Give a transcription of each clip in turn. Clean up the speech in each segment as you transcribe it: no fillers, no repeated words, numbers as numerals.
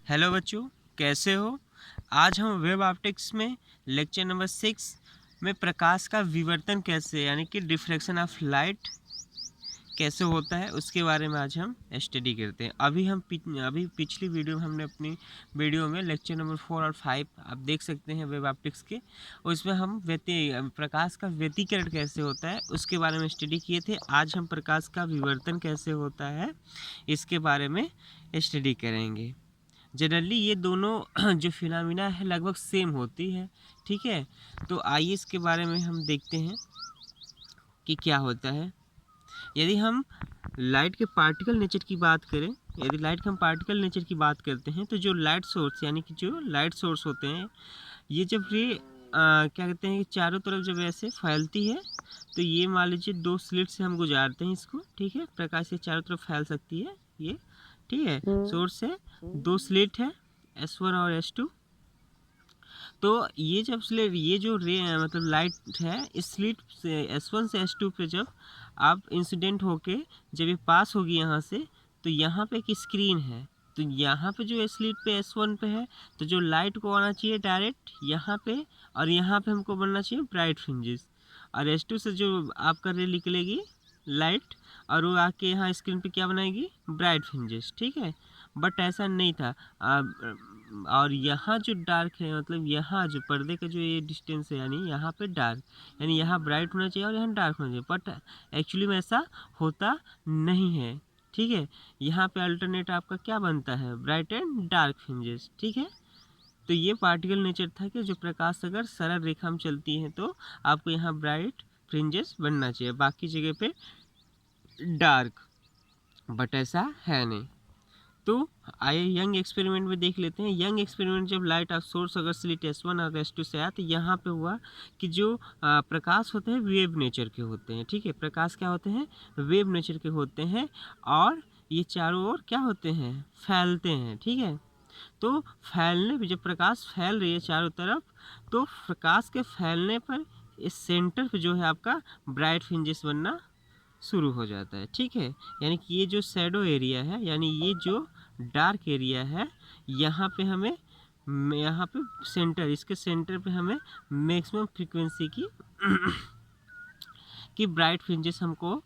Hello बच्चों, कैसे हो। आज हम वेब ऑप्टिक्स में लेक्चर नंबर 6 में प्रकाश का विवर्तन कैसे यानी कि डिफ्रैक्शन ऑफ लाइट कैसे होता है उसके बारे में आज हम स्टडी करते हैं। अभी पिछली वीडियो में हमने अपनी वीडियो में लेक्चर नंबर 4 और 5 आप देख सकते हैं वेब ऑप्टिक्स के। उसमें हम प्रकाश का व्यतिकरण कैसे होता है उसके बारे में स्टडी किए थे। आज हम प्रकाश का विवर्तन कैसे होता है इसके बारे में स्टडी करेंगे। जनरली ये दोनों जो फिनोमिना है लगभग सेम होती है, ठीक है। तो आइए इसके बारे में हम देखते हैं कि क्या होता है। यदि हम लाइट के पार्टिकल नेचर की बात करें, यदि लाइट के हम पार्टिकल नेचर की बात करते हैं तो जो लाइट सोर्स यानी कि जो लाइट सोर्स होते हैं ये जब क्या कहते हैं कि चारों तरफ जब ऐसे फैलती है तो ये मान लीजिए दो स्लिट से हम गुजारते हैं इसको, ठीक है। प्रकाश से चारों तरफ फैल सकती है ये, ठीक है। सोर्स है, दो स्लिट है S1 और S2। तो ये जब स्लिट ये जो रे मतलब लाइट है इस स्लिट से S1 से S2 पे जब आप इंसिडेंट होके जब ये पास होगी यहाँ से तो यहाँ पे एक स्क्रीन है। तो यहाँ पे जो स्लिट पे S1 पे है तो जो लाइट को आना चाहिए डायरेक्ट यहाँ पे, और यहाँ पे हमको बनना चाहिए ब्राइट फ्रिंजेस। और S2 से जो आपका रे निकलेगी लाइट और वो आके यहाँ स्क्रीन पे क्या बनाएगी, ब्राइट फ्रिंजेस, ठीक है। बट ऐसा नहीं था। और यहाँ जो डार्क है मतलब यहाँ जो पर्दे का जो ये डिस्टेंस है यानी यहाँ पे डार्क यानी यहाँ ब्राइट होना चाहिए और यहाँ डार्क होना चाहिए, बट एक्चुअली में ऐसा होता नहीं है, ठीक है। यहाँ पे अल्टरनेट आपका क्या बनता है, ब्राइट एंड डार्क फ्रिंजेस, ठीक है। तो ये पार्टिकल नेचर था कि जो प्रकाश अगर सरल रेखा में चलती है तो आपको यहाँ ब्राइट फ्रिंजेस बनना चाहिए, बाकी जगह पे डार्क, बट ऐसा है नहीं। तो आइए यंग एक्सपेरिमेंट में देख लेते हैं। यंग एक्सपेरिमेंट जब लाइट ऑफ सोर्स अगर स्लिट S1 और S2 से आया तो यहाँ पे हुआ कि जो प्रकाश होते हैं वेव नेचर के होते हैं, ठीक है। प्रकाश क्या होते हैं, वेव नेचर के होते हैं और ये चारों ओर क्या होते हैं, फैलते हैं, ठीक है। तो फैलने पे जब प्रकाश फैल रही है चारों तरफ तो प्रकाश के फैलने पर इस सेंटर पे जो है आपका ब्राइट फ्रिंजेस बनना शुरू हो जाता है, ठीक है। यानी कि ये जो शैडो एरिया है यानी ये जो डार्क एरिया है यहाँ पे हमें यहाँ पे सेंटर, इसके सेंटर पे हमें मैक्सिमम फ्रीक्वेंसी की ब्राइट फ्रिंजेस हमको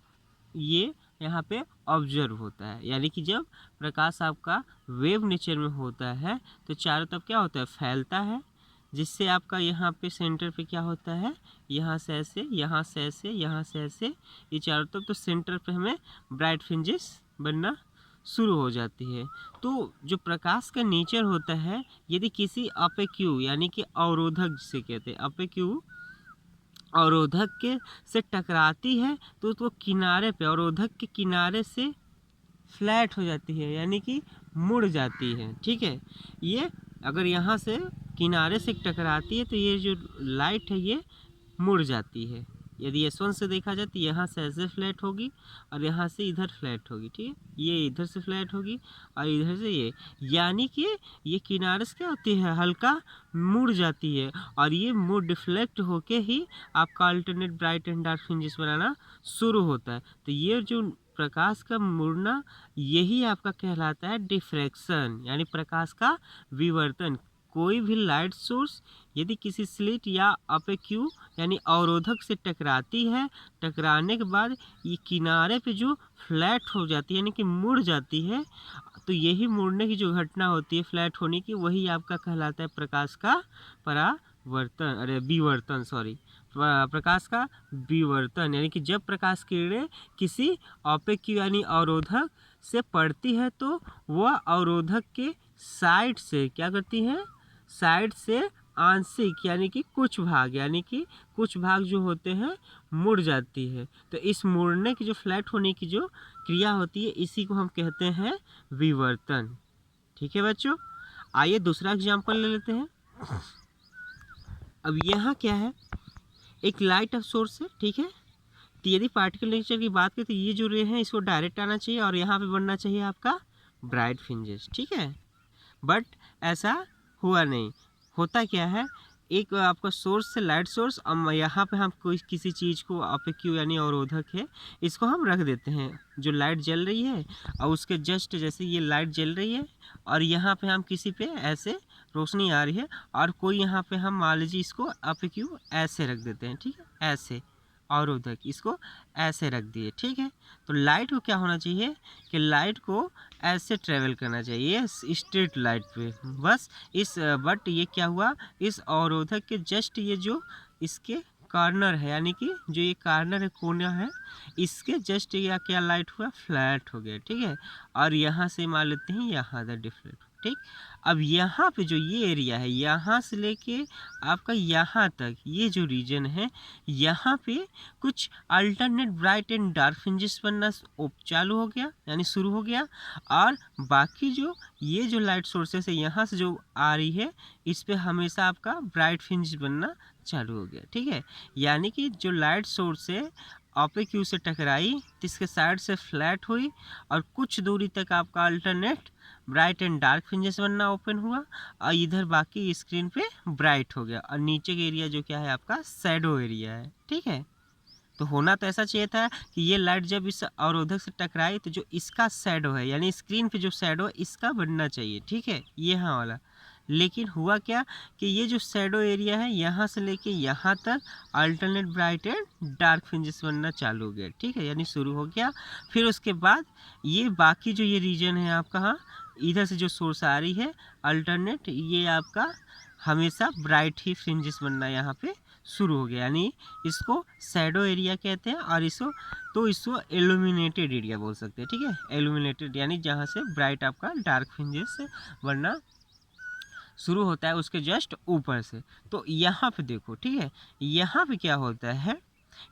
ये यहाँ पे ऑब्जर्व होता है। यानी कि जब प्रकाश आपका वेव नेचर में होता है तो चारों तरफ क्या होता है, फैलता है, जिससे आपका यहाँ पे सेंटर पे क्या होता है, यहाँ से ऐसे, यहाँ से ऐसे, यहाँ से ऐसे, ये चारों तरफ तो सेंटर पे हमें ब्राइट फ्रिंजेस बनना शुरू हो जाती है। तो जो प्रकाश का नेचर होता है यदि किसी अपेक्यू यानी कि अवरोधक जिसे कहते हैं अपेक्यू अवरोधक के से टकराती है तो उसको किनारे पे अवरोधक के किनारे से फ्लैट हो जाती है यानी कि मुड़ जाती है, ठीक है। ये अगर यहाँ से किनारे से टकराती है तो ये जो लाइट है ये मुड़ जाती है। यदि S1 से देखा जाए तो यहाँ से ऐसे फ्लैट होगी और यहाँ से इधर फ्लैट होगी, ठीक है। ये इधर से फ्लैट होगी और इधर से ये, यानी कि ये किनारे से क्या होती है, हल्का मुड़ जाती है और ये मुड़ डिफ्लेक्ट होके ही आपका alternate bright and dark fringes बनाना शुरू होता है। तो ये जो प्रकाश का मुड़ना यही आपका कहलाता है डिफ्रैक्शन यानी प्रकाश का विवर्तन। कोई भी लाइट सोर्स यदि किसी स्लिट या अपेक्यू यानी अवरोधक से टकराती है, टकराने के बाद ये किनारे पे जो फ्लैट हो जाती है यानी कि मुड़ जाती है, तो यही मुड़ने की जो घटना होती है फ्लैट होने की वही आपका कहलाता है प्रकाश का परावर्तन, अरे विवर्तन, सॉरी, प्रकाश का विवर्तन। यानी कि जब प्रकाश किरणें किसी अपेक्यू यानी अवरोधक से पड़ती है तो वह अवरोधक के साइड से क्या करती है, साइड से आंशिक यानी कि कुछ भाग जो होते हैं मुड़ जाती है। तो इस मुड़ने की जो फ्लैट होने की जो क्रिया होती है इसी को हम कहते हैं विवर्तन, ठीक है बच्चों। आइए दूसरा एग्जाम्पल ले लेते हैं। अब यहाँ क्या है, एक लाइट ऑफ सोर्स है, ठीक है। तो यदि पार्टिकल नेचर की बात करें तो ये जो रे है इसको डायरेक्ट आना चाहिए और यहाँ पे बनना चाहिए आपका ब्राइट फ्रिंजेस, ठीक है। बट ऐसा हुआ नहीं। होता क्या है, एक आपका सोर्स से लाइट सोर्स, अब यहाँ पे हम कोई किसी चीज़ को ऑपेक्यू यानी अवरोधक है, इसको हम रख देते हैं। जो लाइट जल रही है और उसके जस्ट जैसे ये लाइट जल रही है और यहाँ पे हम किसी पे ऐसे रोशनी आ रही है और कोई यहाँ पे हम मान लीजिए इसको ऑपेक्यू ऐसे रख देते हैं, ठीक है, ऐसे अवरोधक इसको ऐसे रख दिए, ठीक है। तो लाइट को क्या होना चाहिए कि लाइट को ऐसे ट्रेवल करना चाहिए स्ट्रेट लाइट पे, बस इस बट ये क्या हुआ, इस अवरोधक के जस्ट ये जो इसके कॉर्नर है, यानी कि जो ये कॉर्नर है, कोना है, इसके जस्ट ये क्या लाइट हुआ, फ्लैट हो गया, ठीक है। और यहाँ से मान लेते हैं यहाँ तक डिफ्लेक्ट, ठीक। अब यहाँ पे जो ये एरिया है, यहाँ से लेके आपका यहाँ तक ये जो रीजन है, यहाँ पे कुछ alternate bright and dark fringes बनना चालू हो गया, यानी शुरू हो गया। और बाकी जो ये जो लाइट सोर्सेस है यहाँ से जो आ रही है, इस पे हमेशा आपका ब्राइट फ्रिंज बनना चालू हो गया, ठीक है। यानी कि जो लाइट सोर्स है ऑपेक्यू से टकराई तो इसके साइड से फ्लैट हुई और कुछ दूरी तक आपका alternate bright and dark fringes बनना ओपन हुआ और इधर बाकी स्क्रीन पे ब्राइट हो गया और नीचे का एरिया जो क्या है आपका शैडो एरिया है, ठीक है। तो होना तो ऐसा चाहिए था कि ये लाइट जब इस अवरोधक से टकराई तो जो इसका शैडो है, यानी स्क्रीन पे जो शैडो है इसका बनना चाहिए, ठीक है, ये हाँ वाला। लेकिन हुआ क्या कि ये जो शैडो एरिया है यहाँ से लेके यहाँ तक alternate bright and dark fringes बनना चालू हो गया, ठीक है, यानी शुरू हो गया। फिर उसके बाद ये बाकी जो ये रीजन है आपका, हाँ, इधर से जो सोर्स आ रही है अल्टरनेट, ये आपका हमेशा ब्राइट ही फ्रिंजेस बनना यहाँ पे शुरू हो गया, यानी इसको शैडो एरिया कहते हैं। और इसको एल्यूमिनेटेड एरिया बोल सकते हैं, ठीक है, एल्यूमिनेटेड यानी जहाँ से ब्राइट आपका डार्क फ्रिंजेस बनना शुरू होता है उसके जस्ट ऊपर से। तो यहाँ पे देखो, ठीक है, यहाँ पे क्या होता है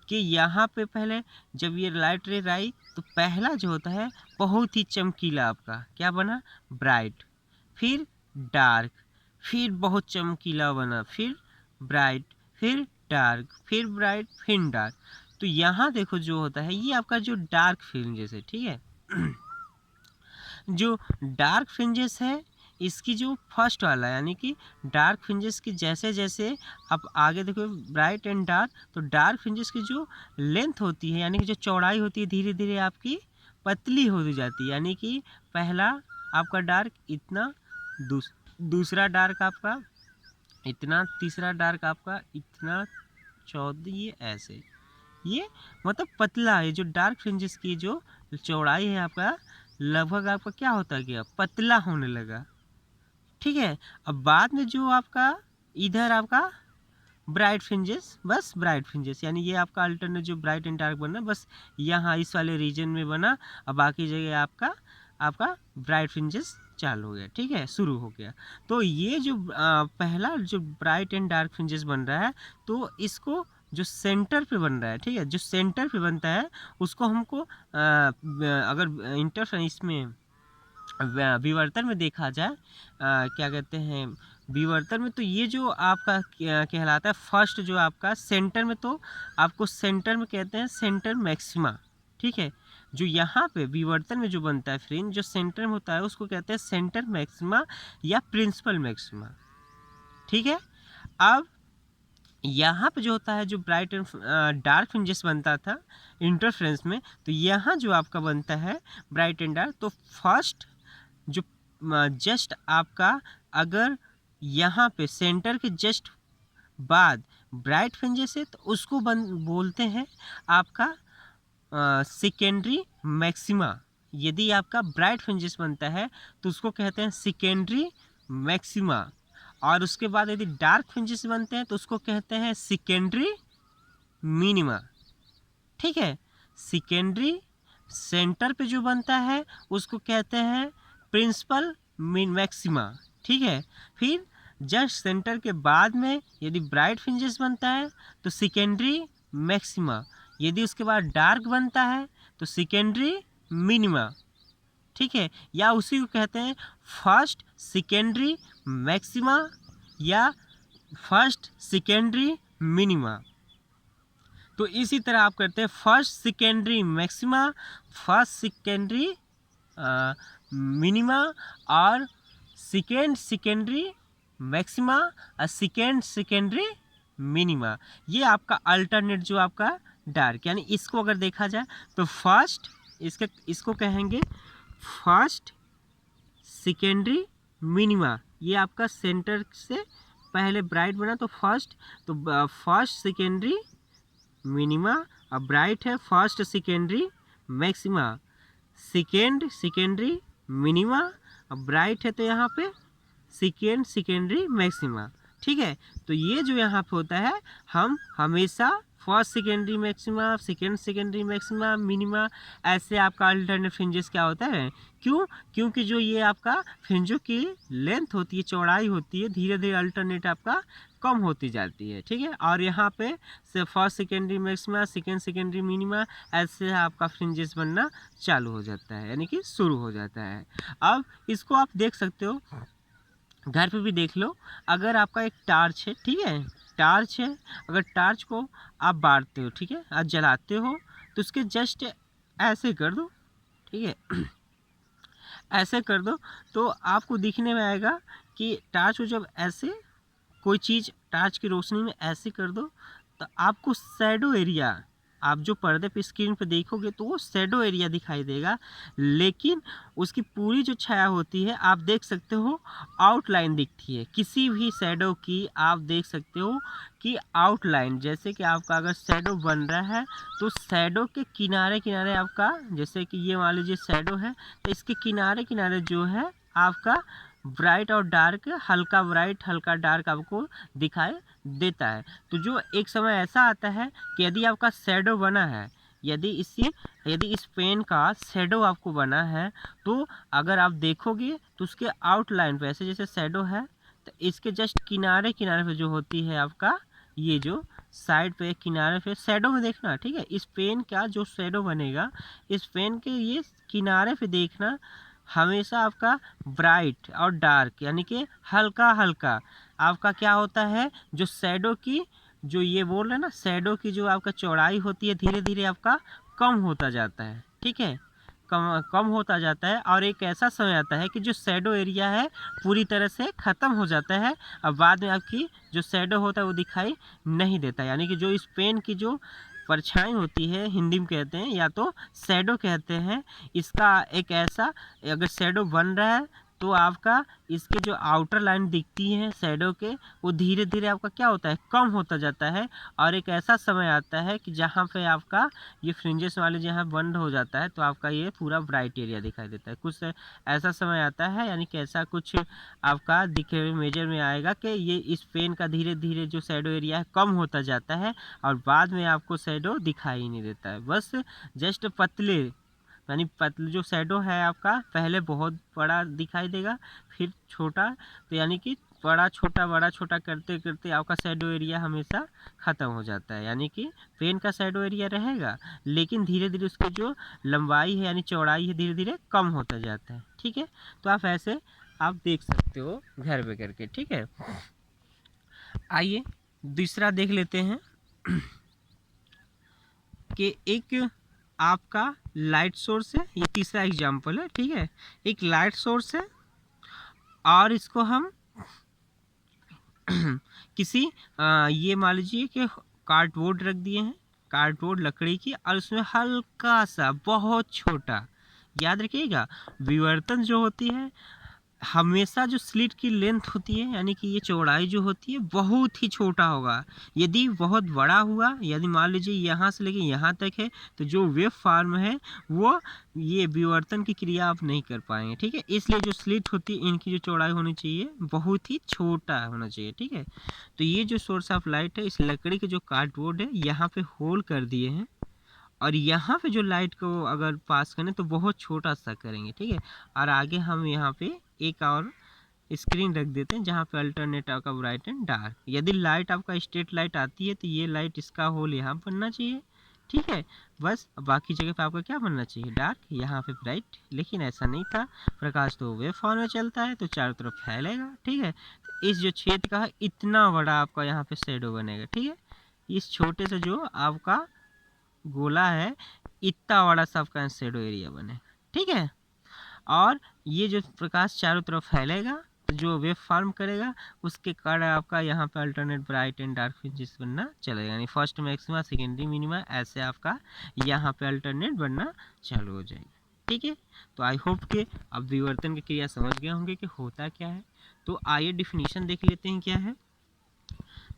कि यहाँ पे पहले जब ये लाइट रे आई तो पहला जो होता है बहुत ही चमकीला आपका क्या बना, ब्राइट, फिर डार्क, फिर बहुत चमकीला बना, फिर ब्राइट, फिर डार्क, फिर ब्राइट, फिर डार्क। तो यहाँ देखो जो होता है ये आपका जो डार्क फ्रिंजेस है, ठीक है, जो डार्क फ्रिंजेस है इसकी जो फर्स्ट वाला यानी कि डार्क फ्रिंजेस की जैसे जैसे आप आगे देखो ब्राइट एंड डार्क, तो डार्क फ्रिंजेस की जो लेंथ होती है यानी कि जो चौड़ाई होती है धीरे धीरे आपकी पतली होती जाती है। यानी कि पहला आपका डार्क इतना, दूसरा डार्क आपका इतना, तीसरा डार्क आपका इतना, चौथा ये ऐसे, ये मतलब पतला है। जो डार्क फ्रिंजेस की जो चौड़ाई है आपका लगभग आपका क्या होता गया, पतला होने लगा, ठीक है। अब बाद में जो आपका इधर आपका ब्राइट फ्रिंजेस, बस ब्राइट फ्रिंजेस यानी ये आपका अल्टरनेट जो ब्राइट एंड डार्क बना बस यहाँ इस वाले रीजन में बना और बाकी जगह आपका ब्राइट फ्रिंजेस चालू हो गया, ठीक है, शुरू हो गया। तो ये जो पहला जो ब्राइट एंड डार्क फ्रिंजेस बन रहा है तो इसको जो सेंटर पे बन रहा है, ठीक है, जो सेंटर पे बनता है उसको हमको अगर इंटरफेरेंस में विवर्तन में देखा जाए, क्या कहते हैं विवर्तन में, तो ये जो आपका कहलाता है फर्स्ट जो आपका सेंटर में, तो आपको सेंटर में कहते हैं सेंटर मैक्सिमा, ठीक है। जो यहाँ पे विवर्तन में जो बनता है फ्रिंज जो सेंटर में होता है उसको कहते हैं सेंटर मैक्सिमा या प्रिंसिपल मैक्सिमा, ठीक है। अब यहाँ पे जो होता है जो ब्राइट एंड डार्क फ्रिंजेस बनता था इंटरफ्रेंस में, तो यहाँ जो आपका बनता है ब्राइट एंड डार्क, तो फर्स्ट जो जस्ट आपका अगर यहाँ पे सेंटर के जस्ट बाद ब्राइट फ्रिंजेस है तो उसको बोलते हैं आपका सेकेंडरी मैक्सिमा। यदि आपका ब्राइट फ्रिंजेस बनता है तो उसको कहते हैं सेकेंडरी मैक्सिमा, और उसके बाद यदि डार्क फ्रिंजेस बनते हैं तो उसको कहते हैं सेकेंडरी मिनिमा, ठीक है। सेकेंडरी सेंटर पे जो बनता है उसको कहते हैं प्रिंसिपल मैक्सिमा, ठीक है। फिर जस्ट सेंटर के बाद में यदि ब्राइट फ्रिंजेस बनता है तो सेकेंडरी मैक्सिमा, यदि उसके बाद डार्क बनता है तो सेकेंडरी मिनिमा, ठीक है, या उसी को कहते हैं फर्स्ट सेकेंडरी मैक्सिमा या फर्स्ट सेकेंडरी मिनिमा। तो इसी तरह आप करते हैं first secondary maxima, first secondary minima और सेकेंडरी मैक्सिमा और सेकेंडरी मिनिमा, ये आपका अल्टरनेट जो आपका डार्क, यानी इसको अगर देखा जाए तो फर्स्ट इसको कहेंगे फर्स्ट सेकेंडरी मिनिमा। ये आपका सेंटर से पहले ब्राइट बना तो फर्स्ट सेकेंडरी मिनिमा, और ब्राइट है first secondary maxima, secondary minima, और ब्राइट है तो यहाँ पे सेकेंडरी मैक्सिमा। ठीक है, तो ये जो यहाँ पे होता है, हम हमेशा first secondary maxima, secondary maxima, minima, ऐसे आपका अल्टरनेट फ्रिंजेस क्या होता है। क्योंकि जो ये आपका फ्रिंजों की लेंथ होती है, चौड़ाई होती है, धीरे धीरे अल्टरनेट आपका कम होती जाती है। ठीक है, और यहाँ पे first secondary maxima, secondary minima, ऐसे आपका फ्रिंजेस बनना चालू हो जाता है, यानी कि शुरू हो जाता है। अब इसको आप देख सकते हो, घर पे भी देख लो, अगर आपका एक टार्च है, ठीक है, टार्च है, अगर टार्च को आप बारते हो, ठीक है, आप जलाते हो, तो उसके जस्ट ऐसे कर दो, ठीक है, ऐसे कर दो, तो आपको दिखने में आएगा कि टार्च को जब ऐसे कोई चीज़ टार्च की रोशनी में ऐसे कर दो, तो आपको शैडो एरिया, आप जो पर्दे पे स्क्रीन पे देखोगे तो वो शैडो एरिया दिखाई देगा, लेकिन उसकी पूरी जो छाया होती है, आप देख सकते हो आउटलाइन दिखती है। किसी भी शैडो की आप देख सकते हो कि आउटलाइन, जैसे कि आपका अगर शैडो बन रहा है तो शैडो के किनारे किनारे आपका, जैसे कि ये मान लीजिए शैडो है, तो इसके किनारे किनारे जो है आपका ब्राइट और डार्क, हल्का ब्राइट हल्का डार्क आपको दिखाई देता है। तो जो एक समय ऐसा आता है कि यदि आपका शैडो बना है, यदि इस पेन का शैडो आपको बना है, तो अगर आप देखोगे तो उसके आउटलाइन पे ऐसे जैसे शैडो है, तो इसके जस्ट किनारे किनारे पे जो होती है आपका, ये जो साइड पे किनारे पे शैडो में देखना, ठीक है, इस पेन का जो शैडो बनेगा, इस पेन के ये किनारे पे देखना, हमेशा आपका ब्राइट और डार्क, यानी कि हल्का हल्का आपका क्या होता है, जो शैडो की, जो ये बोल रहे हैं ना, शैडो की जो आपका चौड़ाई होती है, धीरे धीरे आपका कम होता जाता है। ठीक है, कम होता जाता है, और एक ऐसा समय आता है कि जो शैडो एरिया है पूरी तरह से ख़त्म हो जाता है, और बाद में आपकी जो शैडो होता है वो दिखाई नहीं देता, यानी कि जो इस पेन की जो परछाई होती है, हिंदी में कहते हैं या तो शैडो कहते हैं, इसका एक ऐसा, अगर शैडो बन रहा है तो आपका इसके जो आउटर लाइन दिखती है शैडो के, वो धीरे धीरे आपका क्या होता है, कम होता जाता है, और एक ऐसा समय आता है कि जहाँ पे आपका ये फ्रिंजेस वाले जहाँ बंद हो जाता है, तो आपका ये पूरा ब्राइट एरिया दिखाई देता है। कुछ ऐसा समय आता है, यानी कि ऐसा कुछ आपका दिखे हुए मेजर में आएगा कि ये इस पेन का धीरे धीरे जो शैडो एरिया है कम होता जाता है, और बाद में आपको शैडो दिखाई ही नहीं देता है, बस जस्ट पतले, यानी पतले जो शैडो है आपका पहले बहुत बड़ा दिखाई देगा, फिर छोटा, तो यानी कि बड़ा छोटा करते करते आपका शैडो एरिया हमेशा ख़त्म हो जाता है, यानी कि पेन का शैडो एरिया रहेगा, लेकिन धीरे धीरे उसकी जो लंबाई है यानी चौड़ाई है धीरे धीरे कम होता जाता है। ठीक है, तो आप ऐसे आप देख सकते हो घर पे करके। ठीक है, आइए दूसरा देख लेते हैं कि एक आपका लाइट सोर्स है, ये तीसरा एग्जाम्पल है। ठीक है, एक लाइट सोर्स है, और इसको हम किसी ये मान लीजिए कि कार्डबोर्ड रख दिए हैं, कार्डबोर्ड लकड़ी की, और उसमें हल्का सा बहुत छोटा, याद रखिएगा विवर्तन जो होती है, हमेशा जो स्लिट की लेंथ होती है, यानी कि ये चौड़ाई जो होती है बहुत ही छोटा होगा। यदि बहुत बड़ा हुआ, यदि मान लीजिए यहाँ से लेके यहाँ तक है, तो जो वेव फॉर्म है वो ये विवर्तन की क्रिया आप नहीं कर पाएंगे। ठीक है, इसलिए जो स्लिट होती है इनकी जो चौड़ाई होनी चाहिए बहुत ही छोटा होना चाहिए। ठीक है, तो ये जो सोर्स ऑफ लाइट है, इस लकड़ी के जो कार्डबोर्ड है यहाँ पे होल कर दिए हैं, और यहाँ पे जो लाइट को अगर पास करें तो बहुत छोटा सा करेंगे। ठीक है, और आगे हम यहाँ पे एक और स्क्रीन रख देते हैं जहाँ पे अल्टरनेट आपका ब्राइट एंड डार्क। यदि लाइट आपका स्ट्रेट लाइट आती है तो ये लाइट इसका होल यहाँ बनना चाहिए। ठीक है, बस बाकी जगह पे आपका क्या बनना चाहिए, डार्क, यहाँ पे ब्राइट, लेकिन ऐसा नहीं था, प्रकाश तो वेव फॉर्म में चलता है तो चारों तरफ फैलेगा। ठीक है, तो इस जो क्षेत्र का है इतना बड़ा आपका यहाँ पे शेडो बनेगा। ठीक है, इस छोटे से जो आपका गोला है इतना बड़ा सा आपका शेडो एरिया बनेगा। ठीक है, और ये जो प्रकाश चारों तरफ फैलेगा तो जो वेव फॉर्म करेगा उसके कारण आपका यहाँ पे alternate bright and dark fringes बनना चलेगा, यानी फर्स्ट मैक्सिमा सेकेंडरी मिनिमा ऐसे आपका यहाँ पे अल्टरनेट बनना चालू हो जाएगा। ठीक है, तो आई होप कि अब विवर्तन की क्रिया समझ गए होंगे कि होता क्या है। तो आइए डिफिनीशन देख लेते हैं क्या है।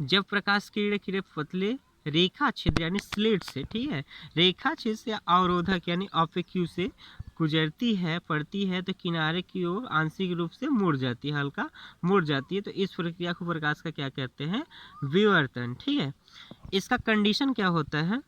जब प्रकाश किरण पतले रेखा छेद यानी स्लिट से, ठीक है, रेखा छेद से अवरोधक यानी ऑपेक्यू से गुजरती है पड़ती है तो किनारे की ओर आंशिक रूप से मुड़ जाती है, हल्का मुड़ जाती है, तो इस प्रक्रिया को प्रकाश का क्या कहते हैं, विवर्तन। ठीक है, इसका कंडीशन क्या होता है,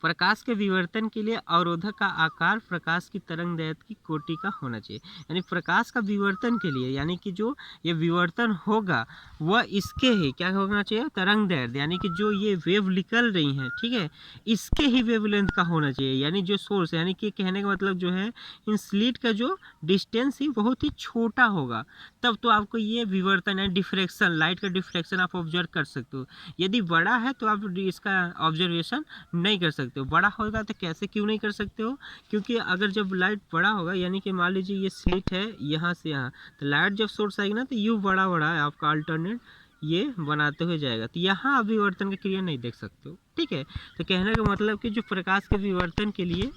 प्रकाश के विवर्तन के लिए अवरोधक का आकार प्रकाश की तरंग दैर्घ्य की कोटि का होना चाहिए, यानी प्रकाश का विवर्तन के लिए, यानी कि जो ये विवर्तन होगा वह इसके ही क्या होना चाहिए, तरंग दैर्घ्य, यानी कि जो ये वेव निकल रही हैं, ठीक है, इसके ही वेवलेंथ का होना चाहिए, यानी जो सोर्स, यानी कि कहने का मतलब जो है इन स्लिट का जो डिस्टेंस ही बहुत ही छोटा होगा, तब तो आपको ये विवर्तन है डिफ्रैक्शन, लाइट का डिफ्रैक्शन आप ऑब्जर्व कर सकते हो। यदि बड़ा है तो आप इसका ऑब्जर्वेशन नहीं कर सकते हो। बड़ा होगा तो कैसे क्यों नहीं कर सकते हो, क्योंकि अगर जब लाइट बड़ा होगा, यानी कि मान लीजिए ये स्लिट है यहाँ से यहाँ, तो लाइट जब सोर्स आएगी ना तो यू बड़ा बड़ा है आपका अल्टरनेट ये बनाते हुए जाएगा, तो यहाँ आप विवर्तन की क्रिया नहीं देख सकते हो। ठीक है, तो कहने का मतलब कि जो प्रकाश के विवर्तन के लिए,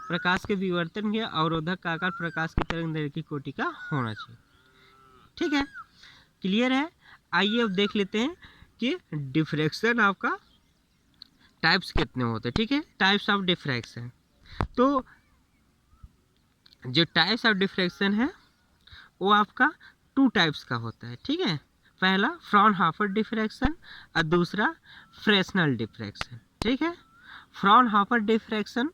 प्रकाश के विवर्तन के अवरोधक का आकार प्रकाश की तरंग दैर्घ्य की कोटि का होना चाहिए। ठीक है, क्लियर है। आइए अब देख लेते हैं कि डिफ्रैक्शन आपका टाइप्स कितने होते हैं। ठीक है, टाइप्स ऑफ डिफ्रैक्शन, तो जो टाइप्स ऑफ डिफ्रैक्शन है वो आपका 2 टाइप्स का होता है। ठीक है, पहला फ्रॉनहोफर डिफ्रैक्शन और दूसरा फ्रेस्नेल डिफ्रैक्शन। ठीक है, फ्रॉनहोफर डिफ्रैक्शन,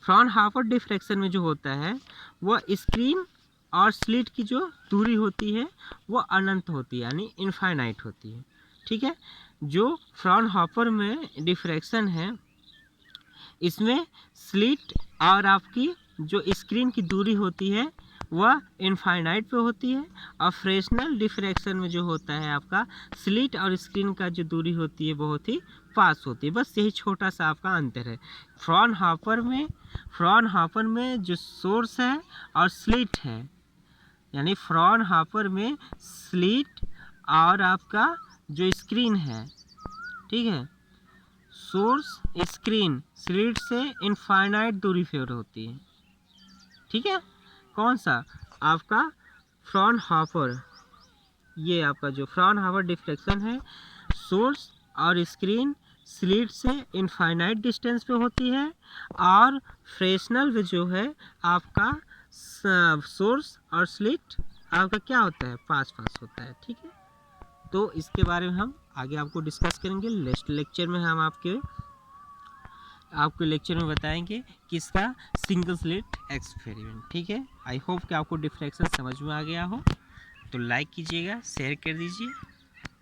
फ्रॉनहोफर डिफ्रैक्शन में जो होता है वह स्क्रीन और स्लिट की जो दूरी होती है वो अनंत होती है, यानी इनफाइनाइट होती है। ठीक है, जो फ्रॉनहोफर में डिफ्रैक्शन है इसमें स्लिट और आपकी जो स्क्रीन की दूरी होती है वह इनफाइनाइट पे होती है, और फ्रेस्नेल डिफ्रैक्शन में जो होता है आपका स्लिट और स्क्रीन का जो दूरी होती है बहुत ही पास होती है, बस यही छोटा सा आपका अंतर है। फ्रॉनहोफर में जो सोर्स है और स्लिट है, यानी फ्रॉनहोफर में स्लिट और आपका जो स्क्रीन है, ठीक है, सोर्स स्क्रीन स्लिट से इनफाइनाइट दूरी पर होती है। ठीक है, कौन सा आपका फ्रॉनहोफर, ये आपका जो फ्रॉनहोफर डिफ्रैक्शन है सोर्स और स्क्रीन स्लिट से इनफाइनाइट डिस्टेंस पे होती है, और फ्रेस्नेल में जो है आपका सोर्स और स्लिट आपका क्या होता है, पास पास होता है। ठीक है, तो इसके बारे में हम आगे आपको डिस्कस करेंगे। नेक्स्ट लेक्चर में हम आपके लेक्चर में बताएंगे किसका सिंगल स्लिट एक्सपेरिमेंट। ठीक है, आई होप कि आपको डिफ्रैक्शन समझ में आ गया हो, तो लाइक कीजिएगा, शेयर कर दीजिए।